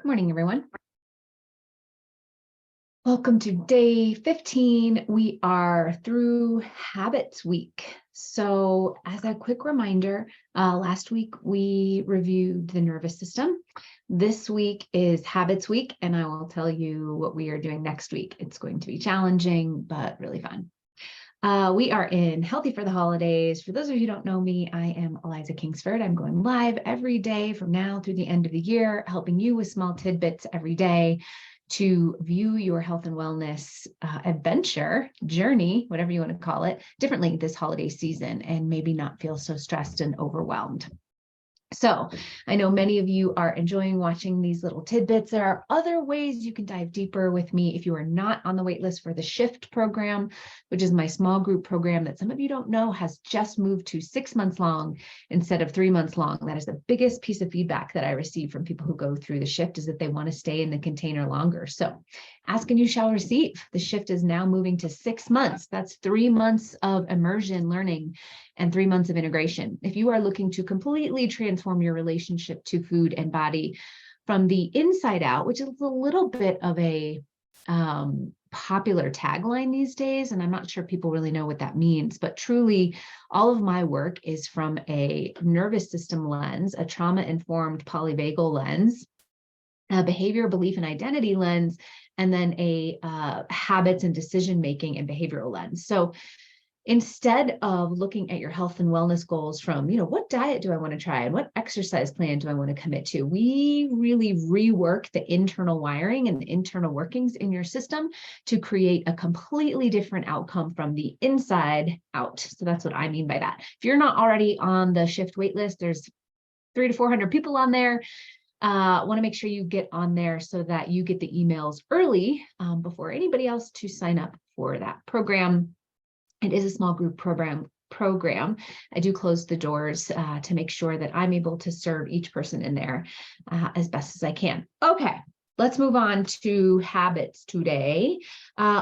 morning, everyone. Welcome to day 15. We are through Habits Week. So as a quick reminder, last week we reviewed the nervous system. This week is Habits Week, and I will tell you what we are doing next week. It's going to be challenging, but really fun. We are in Healthy for the Holidays. For those of you who don't know me, I am Eliza Kingsford. I'm going live every day from now through the end of the year, helping you with small tidbits every day to view your health and wellness adventure, journey, whatever you want to call it, differently this holiday season and maybe not feel so stressed and overwhelmed. So I know many of you are enjoying watching these little tidbits. There are other ways you can dive deeper with me if you are not on the wait list for the Shift program, which is my small group program that some of you don't know has just moved to 6 months long instead of 3 months long. That is the biggest piece of feedback that I receive from people who go through the Shift, is that they want to stay in the container longer. So ask and you shall receive. The Shift is now moving to 6 months. That's 3 months of immersion learning and 3 months of integration. If you are looking to completely transform your relationship to food and body from the inside out, which is a little bit of a popular tagline these days, and I'm not sure people really know what that means, but truly all of my work is from a nervous system lens, a trauma-informed polyvagal lens, a behavior, belief, and identity lens, and then a habits and decision-making and behavioral lens. So instead of looking at your health and wellness goals from, what diet do I want to try and what exercise plan do I want to commit to, we really rework the internal wiring and the internal workings in your system to create a completely different outcome from the inside out. So that's what I mean by that. If you're not already on the Shift waitlist, there's 300 to 400 people on there. Want to make sure you get on there so that you get the emails early before anybody else to sign up for that program. It is a small group program. I do close the doors to make sure that I'm able to serve each person in there as best as I can. Okay, let's move on to habits today.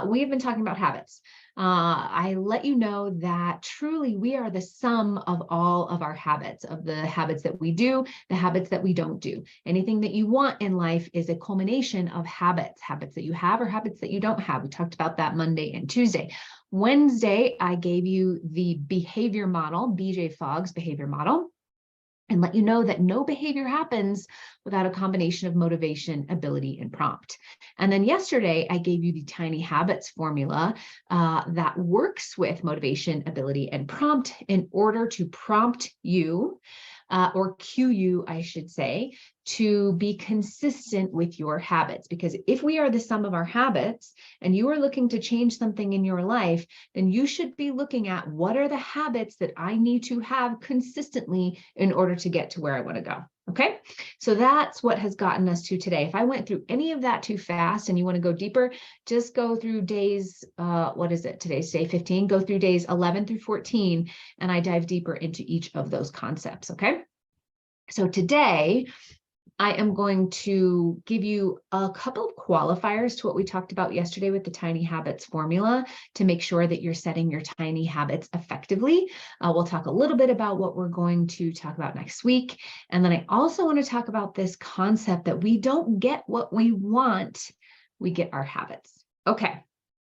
We have been talking about habits. I let you know that truly we are the sum of all of our habits, of the habits that we do, the habits that we don't do. Anything that you want in life is a culmination of habits that you have or habits that you don't have. We talked about that Monday and Tuesday. Wednesday, I gave you the behavior model, BJ Fogg's behavior model, and let you know that no behavior happens without a combination of motivation, ability, and prompt. And then yesterday, I gave you the Tiny Habits formula that works with motivation, ability, and prompt in order to prompt you, or cue you, I should say, to be consistent with your habits. Because if we are the sum of our habits and you are looking to change something in your life, then you should be looking at what are the habits that I need to have consistently in order to get to where I want to go. Okay, so that's what has gotten us to today. If I went through any of that too fast and you want to go deeper, just go through days, what is it? Today's day 15, go through days 11 through 14, and I dive deeper into each of those concepts. Okay, so today I am going to give you a couple of qualifiers to what we talked about yesterday with the Tiny Habits formula to make sure that you're setting your tiny habits effectively. We'll talk a little bit about what we're going to talk about next week. And then I also want to talk about this concept that we don't get what we want, we get our habits. Okay,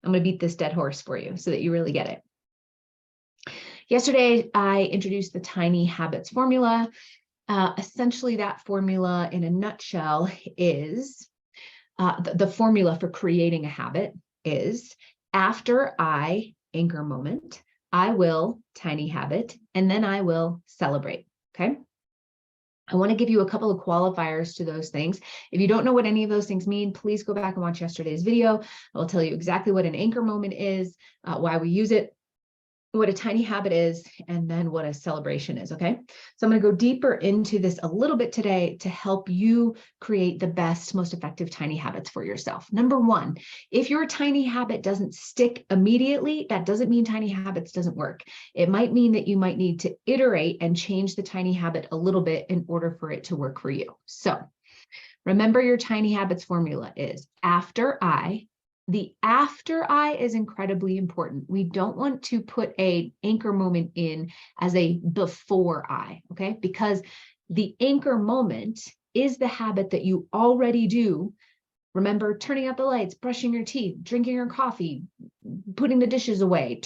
I'm going to beat this dead horse for you so that you really get it. Yesterday, I introduced the Tiny Habits formula. Essentially, that formula in a nutshell is the formula for creating a habit is after I anchor moment, I will tiny habit, and then I will celebrate. Okay. I want to give you a couple of qualifiers to those things. If you don't know what any of those things mean, please go back and watch yesterday's video. I will tell you exactly what an anchor moment is, why we use it, what a tiny habit is, and then what a celebration is, okay? So I'm going to go deeper into this a little bit today to help you create the best, most effective tiny habits for yourself. Number one, if your tiny habit doesn't stick immediately, that doesn't mean tiny habits doesn't work. It might mean that you might need to iterate and change the tiny habit a little bit in order for it to work for you. So remember, your tiny habits formula is after I. The after I is incredibly important. We don't want to put an anchor moment in as a before I, okay? Because the anchor moment is the habit that you already do. Remember turning out the lights, brushing your teeth, drinking your coffee, putting the dishes away,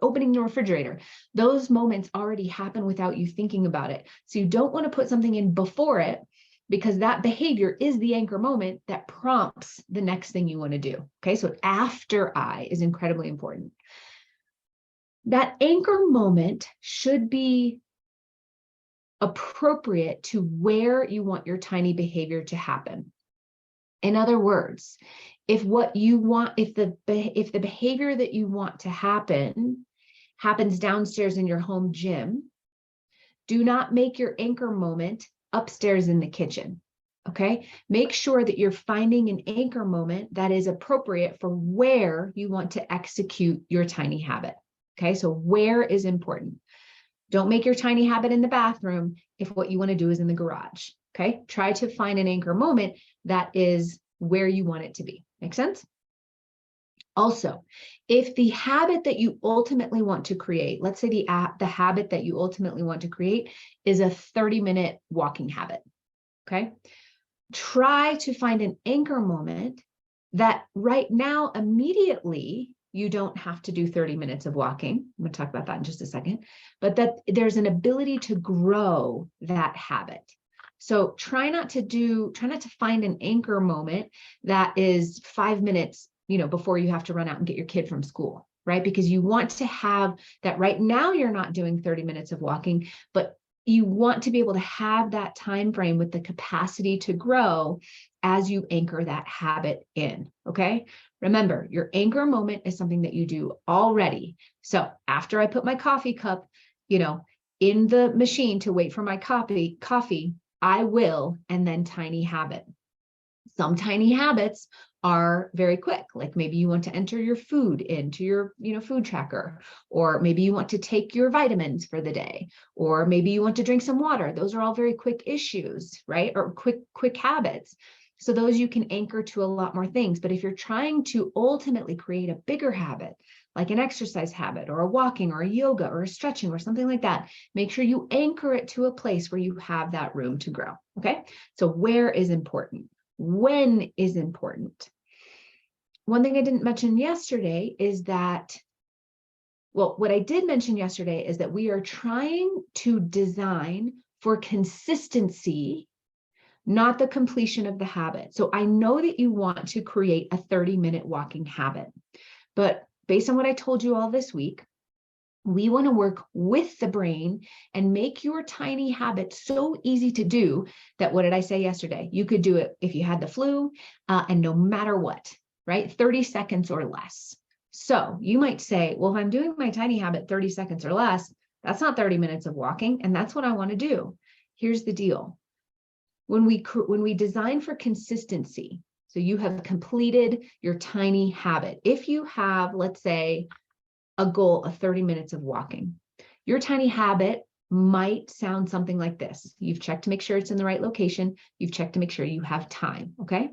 opening the refrigerator. Those moments already happen without you thinking about it. So you don't want to put something in before it, because that behavior is the anchor moment that prompts the next thing you want to do. Okay, so after I is incredibly important. That anchor moment should be appropriate to where you want your tiny behavior to happen. In other words, if the behavior that you want to happen happens downstairs in your home gym, do not make your anchor moment upstairs in the kitchen. Okay, make sure that you're finding an anchor moment that is appropriate for where you want to execute your tiny habit. Okay, so where is important. Don't make your tiny habit in the bathroom if what you want to do is in the garage. Okay, try to find an anchor moment that is where you want it to be. Make sense? Also, if the habit that you ultimately want to create, let's say the habit that you ultimately want to create is a 30-minute walking habit. Okay, try to find an anchor moment that right now, immediately, you don't have to do 30 minutes of walking. I'm going to talk about that in just a second, but that there's an ability to grow that habit. So try not to find an anchor moment that is 5 minutes, before you have to run out and get your kid from school, right? Because you want to have that right now, you're not doing 30 minutes of walking, but you want to be able to have that time frame with the capacity to grow as you anchor that habit in, okay? Remember, your anchor moment is something that you do already. So after I put my coffee cup, in the machine to wait for my coffee, I will, and then tiny habit. Some tiny habits are very quick, like maybe you want to enter your food into your food tracker, or maybe you want to take your vitamins for the day, or maybe you want to drink some water. Those are all very quick issues, right? Or quick habits. So those you can anchor to a lot more things. But if you're trying to ultimately create a bigger habit, like an exercise habit or a walking or a yoga or a stretching or something like that, make sure you anchor it to a place where you have that room to grow. Okay, so where is important? When is important? One thing I didn't mention yesterday is that, what I did mention yesterday is that we are trying to design for consistency, not the completion of the habit. So I know that you want to create a 30-minute walking habit, but based on what I told you all this week, we want to work with the brain and make your tiny habit so easy to do that, what did I say yesterday? You could do it if you had the flu, and no matter what, right? 30 seconds or less. So you might say, well, if I'm doing my tiny habit 30 seconds or less, that's not 30 minutes of walking, and that's what I want to do. Here's the deal. When we design for consistency, so you have completed your tiny habit. If you have, let's say, a goal of 30 minutes of walking, your tiny habit might sound something like this. You've checked to make sure it's in the right location. You've checked to make sure you have time, okay?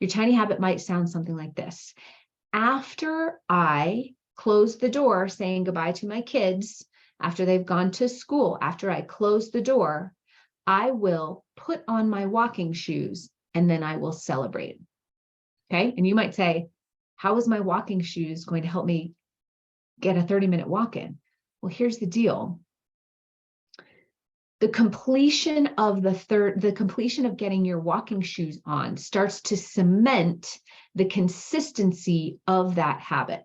Your tiny habit might sound something like this. After I close the door saying goodbye to my kids, after they've gone to school, after I close the door, I will put on my walking shoes and then I will celebrate. Okay? And you might say, how is my walking shoes going to help me get a 30-minute walk in? Well, here's the deal. The completion of getting your walking shoes on starts to cement the consistency of that habit.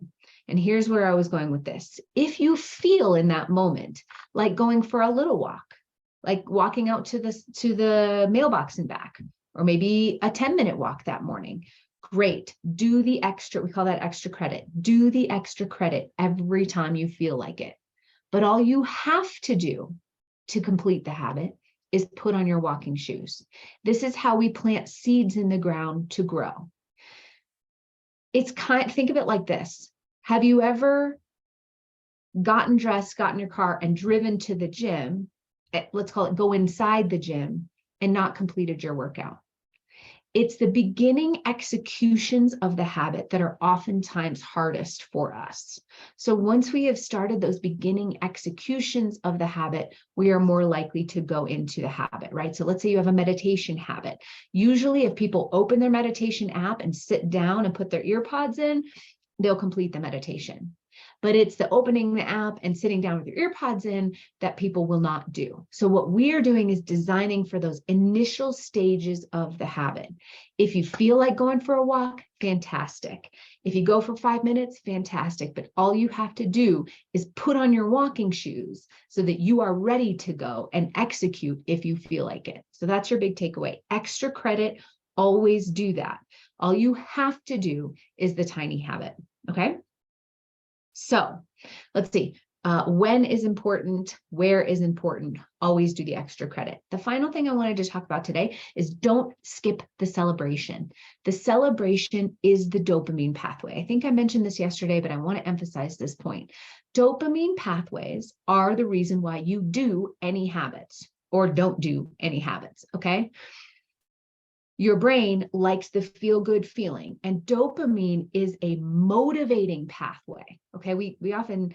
And here's where I was going with this. If you feel in that moment like going for a little walk, like walking out to the mailbox and back, or maybe a 10-minute walk that morning, great. Do the extra, we call that extra credit. Do the extra credit every time you feel like it. But all you have to do to complete the habit is put on your walking shoes. This is how we plant seeds in the ground to grow. Think of it like this. Have you ever gotten dressed, got in your car and driven to the gym, let's call it go inside the gym, and not completed your workout? It's the beginning executions of the habit that are oftentimes hardest for us. So once we have started those beginning executions of the habit, we are more likely to go into the habit, right? So let's say you have a meditation habit. Usually if people open their meditation app and sit down and put their ear pods in, they'll complete the meditation. But it's the opening the app and sitting down with your ear pods in that people will not do. So what we are doing is designing for those initial stages of the habit. If you feel like going for a walk, fantastic. If you go for 5 minutes, fantastic. But all you have to do is put on your walking shoes so that you are ready to go and execute if you feel like it. So that's your big takeaway. Extra credit, always do that. All you have to do is the tiny habit, okay? So let's see, when is important, where is important, always do the extra credit. The final thing I wanted to talk about today is don't skip the celebration. The celebration is the dopamine pathway. I think I mentioned this yesterday, but I want to emphasize this point. Dopamine pathways are the reason why you do any habits or don't do any habits, okay? Your brain likes the feel-good feeling, and dopamine is a motivating pathway. Okay, we often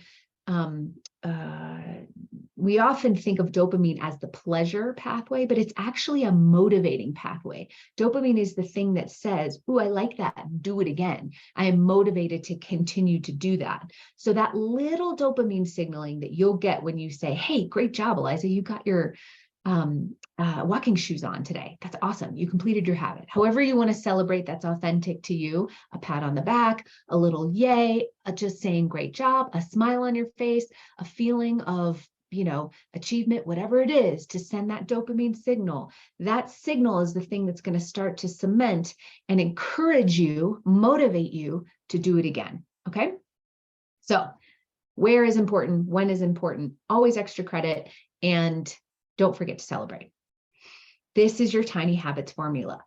think of dopamine as the pleasure pathway, but it's actually a motivating pathway. Dopamine is the thing that says, "Ooh, I like that. Do it again. I am motivated to continue to do that." So that little dopamine signaling that you'll get when you say, "Hey, great job, Eliza, you got your walking shoes on today. That's awesome. You completed your habit." However you want to celebrate, that's authentic to you. A pat on the back, a little yay, just saying great job, a smile on your face, a feeling of, achievement, whatever it is, to send that dopamine signal. That signal is the thing that's going to start to cement and encourage you, motivate you to do it again. Okay. So where is important? When is important? Always extra credit. And don't forget to celebrate. This is your Tiny Habits formula.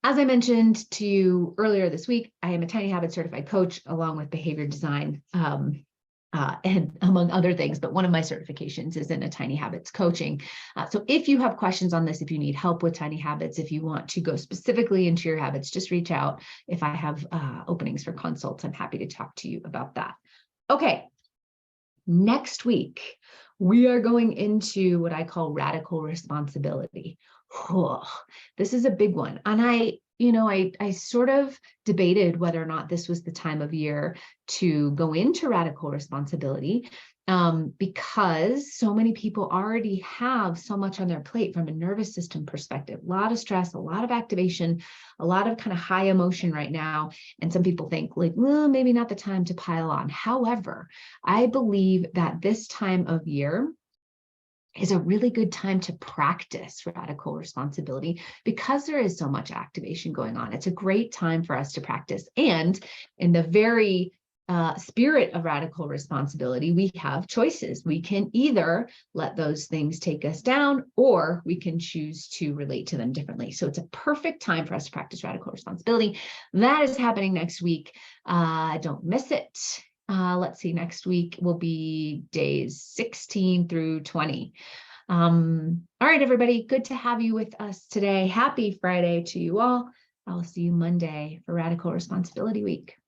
As I mentioned to you earlier this week, I am a Tiny Habits certified coach along with behavior design and among other things, but one of my certifications is in a Tiny Habits coaching. So if you have questions on this, if you need help with Tiny Habits, if you want to go specifically into your habits, just reach out. If I have openings for consults, I'm happy to talk to you about that. Okay, next week, we are going into what I call radical responsibility. This is a big one. And I sort of debated whether or not this was the time of year to go into radical responsibility because so many people already have so much on their plate from a nervous system perspective, a lot of stress, a lot of activation, a lot of kind of high emotion right now. And some people think like, well, maybe not the time to pile on. However, I believe that this time of year is a really good time to practice radical responsibility because there is so much activation going on. It's a great time for us to practice. And in the very spirit of radical responsibility, we have choices. We can either let those things take us down, or we can choose to relate to them differently. So it's a perfect time for us to practice radical responsibility. That is happening next week. Don't miss it. Let's see, next week will be days 16 through 20. All right, everybody, good to have you with us today. Happy Friday to you all. I'll see you Monday for Radical Responsibility Week.